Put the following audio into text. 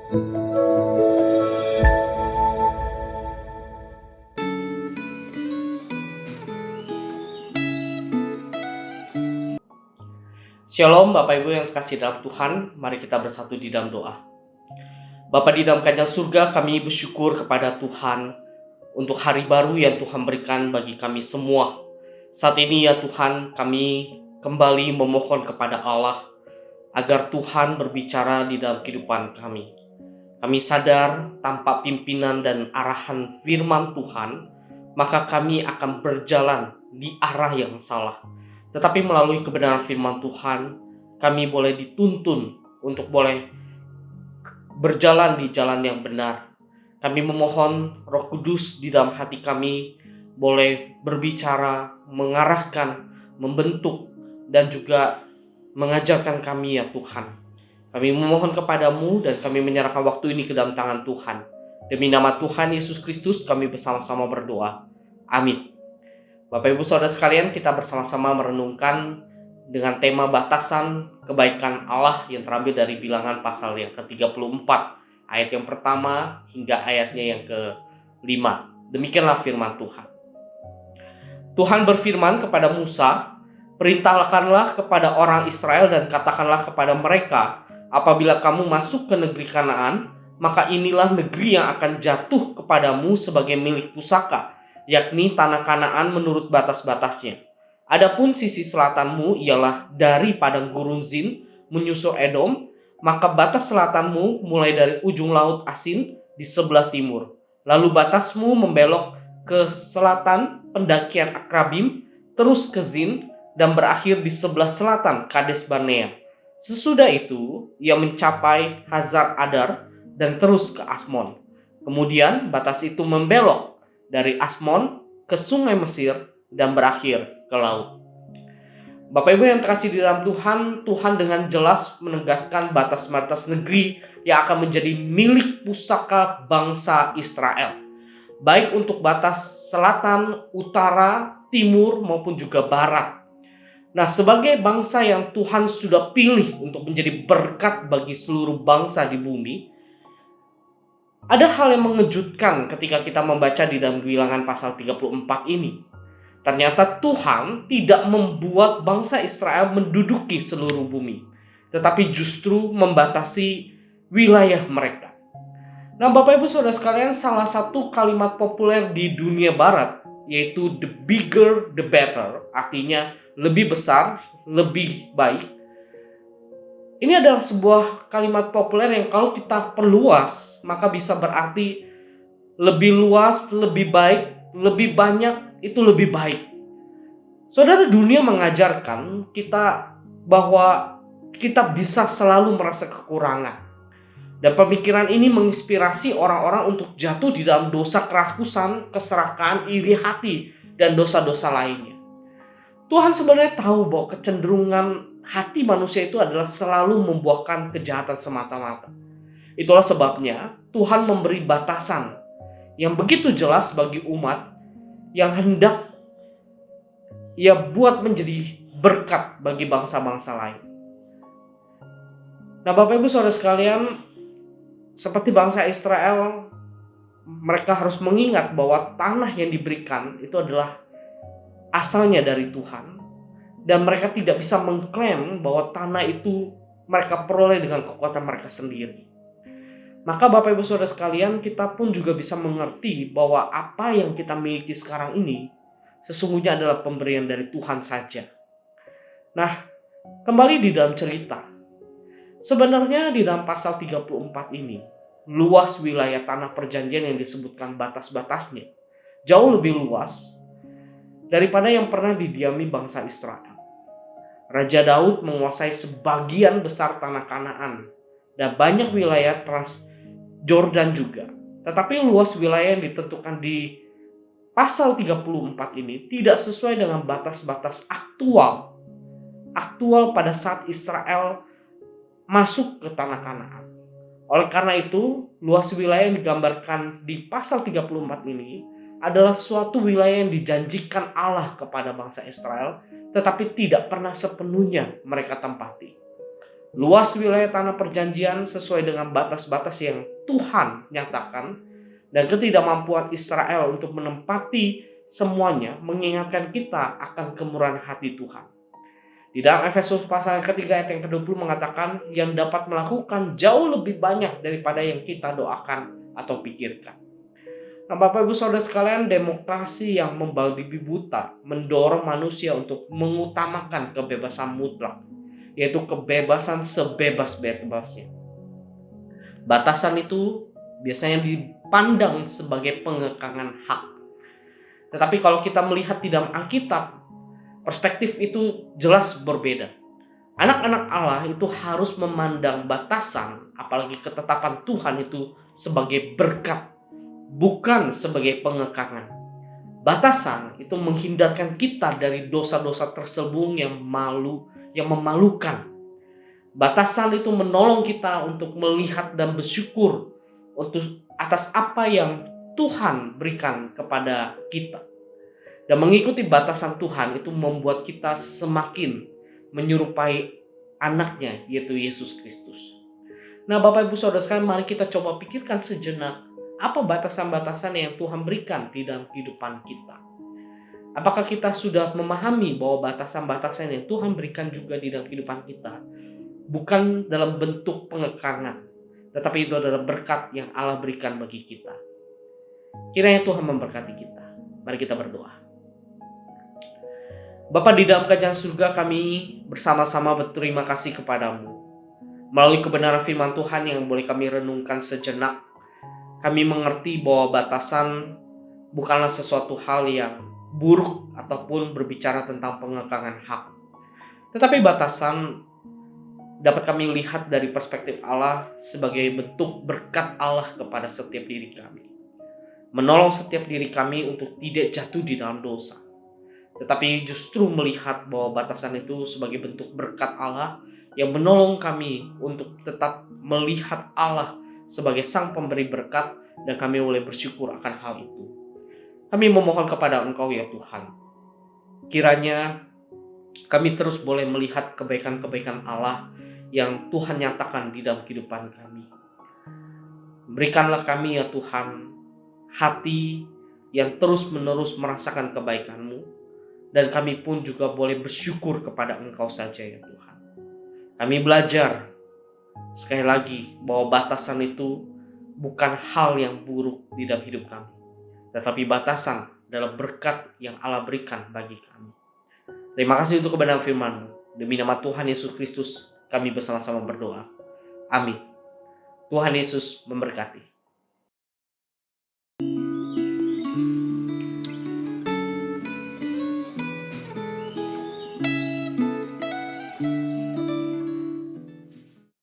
Shalom Bapak Ibu yang terkasih dalam Tuhan, mari kita bersatu di dalam doa. Bapa di dalam kerajaan surga, kami bersyukur kepada Tuhan untuk hari baru yang Tuhan berikan bagi kami semua. Saat ini ya Tuhan, kami kembali memohon kepada Allah agar Tuhan berbicara di dalam kehidupan kami. Kami sadar tanpa pimpinan dan arahan firman Tuhan, maka kami akan berjalan di arah yang salah. Tetapi melalui kebenaran firman Tuhan, kami boleh dituntun untuk boleh berjalan di jalan yang benar. Kami memohon Roh Kudus di dalam hati kami boleh berbicara, mengarahkan, membentuk, dan juga mengajarkan kami ya Tuhan. Kami memohon kepadamu dan kami menyerahkan waktu ini ke dalam tangan Tuhan. Demi nama Tuhan Yesus Kristus kami bersama-sama berdoa. Amin. Bapak Ibu Saudara sekalian, kita bersama-sama merenungkan dengan tema batasan kebaikan Allah yang terambil dari Bilangan pasal yang ke-34, ayat yang pertama hingga ayatnya yang ke-5. Demikianlah firman Tuhan. Tuhan berfirman kepada Musa, "Perintahkanlah kepada orang Israel dan katakanlah kepada mereka, apabila kamu masuk ke negeri Kanaan, maka inilah negeri yang akan jatuh kepadamu sebagai milik pusaka, yakni tanah Kanaan menurut batas-batasnya. Adapun sisi selatanmu ialah dari padang gurun Zin menyusur Edom, maka batas selatanmu mulai dari ujung laut Asin di sebelah timur. Lalu batasmu membelok ke selatan pendakian Akrabim, terus ke Zin, dan berakhir di sebelah selatan Kades Barnea. Sesudah itu, ia mencapai Hazar Adar dan terus ke Asmon. Kemudian batas itu membelok dari Asmon ke sungai Mesir dan berakhir ke laut." Bapak Ibu yang terkasih di dalam Tuhan, Tuhan dengan jelas menegaskan batas-batas negeri yang akan menjadi milik pusaka bangsa Israel, baik untuk batas selatan, utara, timur maupun juga barat. Nah, sebagai bangsa yang Tuhan sudah pilih untuk menjadi berkat bagi seluruh bangsa di bumi, ada hal yang mengejutkan ketika kita membaca di dalam Bilangan pasal 34 ini. Ternyata Tuhan tidak membuat bangsa Israel menduduki seluruh bumi, tetapi justru membatasi wilayah mereka. Nah, Bapak Ibu Saudara sekalian, salah satu kalimat populer di dunia barat yaitu the bigger the better, artinya lebih besar, lebih baik. Ini adalah sebuah kalimat populer yang kalau kita perluas, maka bisa berarti lebih luas, lebih baik, lebih banyak, itu lebih baik. Saudara, dunia mengajarkan kita bahwa kita bisa selalu merasa kekurangan. Dan pemikiran ini menginspirasi orang-orang untuk jatuh di dalam dosa kerakusan, keserakahan, iri hati, dan dosa-dosa lainnya. Tuhan sebenarnya tahu bahwa kecenderungan hati manusia itu adalah selalu membuahkan kejahatan semata-mata. Itulah sebabnya Tuhan memberi batasan yang begitu jelas bagi umat yang hendak Ia buat menjadi berkat bagi bangsa-bangsa lain. Nah, Bapak Ibu Saudara sekalian, seperti bangsa Israel, mereka harus mengingat bahwa tanah yang diberikan itu adalah asalnya dari Tuhan, dan mereka tidak bisa mengklaim bahwa tanah itu mereka peroleh dengan kekuatan mereka sendiri. Maka Bapak Ibu Saudara sekalian, kita pun juga bisa mengerti bahwa apa yang kita miliki sekarang ini sesungguhnya adalah pemberian dari Tuhan saja. Nah, kembali di dalam cerita. Sebenarnya di dalam pasal 34 ini, luas wilayah tanah perjanjian yang disebutkan batas-batasnya jauh lebih luas daripada yang pernah didiami bangsa Israel. Raja Daud menguasai sebagian besar tanah Kanaan dan banyak wilayah Transjordan juga. Tetapi luas wilayah yang ditentukan di pasal 34 ini tidak sesuai dengan batas-batas aktual pada saat Israel masuk ke tanah Kanaan. Oleh karena itu, luas wilayah yang digambarkan di pasal 34 ini adalah suatu wilayah yang dijanjikan Allah kepada bangsa Israel, tetapi tidak pernah sepenuhnya mereka tempati. luas wilayah tanah perjanjian sesuai dengan batas-batas yang Tuhan nyatakan, dan ketidakmampuan Israel untuk menempati semuanya mengingatkan kita akan kemurahan hati Tuhan. Di dalam Efesus pasal yang ketiga ayat yang ke-20 mengatakan yang dapat melakukan jauh lebih banyak daripada yang kita doakan atau pikirkan. Nah, Bapak Ibu Saudara sekalian, demokrasi yang membabi buta mendorong manusia untuk mengutamakan kebebasan mutlak, yaitu kebebasan sebebas-bebasnya. Batasan itu biasanya dipandang sebagai pengekangan hak. Tetapi kalau kita melihat di dalam Alkitab, perspektif itu jelas berbeda. Anak-anak Allah itu harus memandang batasan, apalagi ketetapan Tuhan itu sebagai berkat, bukan sebagai pengekangan. Batasan itu menghindarkan kita dari dosa-dosa terselubung yang memalukan. Batasan itu menolong kita untuk melihat dan bersyukur untuk atas apa yang Tuhan berikan kepada kita. Dan mengikuti batasan Tuhan itu membuat kita semakin menyerupai anaknya, yaitu Yesus Kristus. Nah, Bapak Ibu Saudara sekalian, mari kita coba pikirkan sejenak, apa batasan-batasan yang Tuhan berikan di dalam kehidupan kita. Apakah kita sudah memahami bahwa batasan-batasan yang Tuhan berikan juga di dalam kehidupan kita bukan dalam bentuk pengekangan, tetapi itu adalah berkat yang Allah berikan bagi kita. Kiranya Tuhan memberkati kita. Mari kita berdoa. Bapa di dalam kerajaan surga, kami bersama-sama berterima kasih kepadamu. Melalui kebenaran firman Tuhan yang boleh kami renungkan sejenak, kami mengerti bahwa batasan bukanlah sesuatu hal yang buruk ataupun berbicara tentang pengekangan hak. Tetapi batasan dapat kami lihat dari perspektif Allah sebagai bentuk berkat Allah kepada setiap diri kami. Menolong setiap diri kami untuk tidak jatuh di dalam dosa, tetapi justru melihat bahwa batasan itu sebagai bentuk berkat Allah yang menolong kami untuk tetap melihat Allah sebagai sang pemberi berkat, dan kami boleh bersyukur akan hal itu. Kami memohon kepada Engkau ya Tuhan, kiranya kami terus boleh melihat kebaikan-kebaikan Allah yang Tuhan nyatakan di dalam kehidupan kami. Berikanlah kami ya Tuhan hati yang terus-menerus merasakan kebaikan-Mu, dan kami pun juga boleh bersyukur kepada Engkau saja ya Tuhan. Kami belajar sekali lagi bahwa batasan itu bukan hal yang buruk di dalam hidup kami, tetapi batasan adalah berkat yang Allah berikan bagi kami. Terima kasih untuk kebenaran firman-Mu. Demi nama Tuhan Yesus Kristus kami bersama-sama berdoa. Amin. Tuhan Yesus memberkati.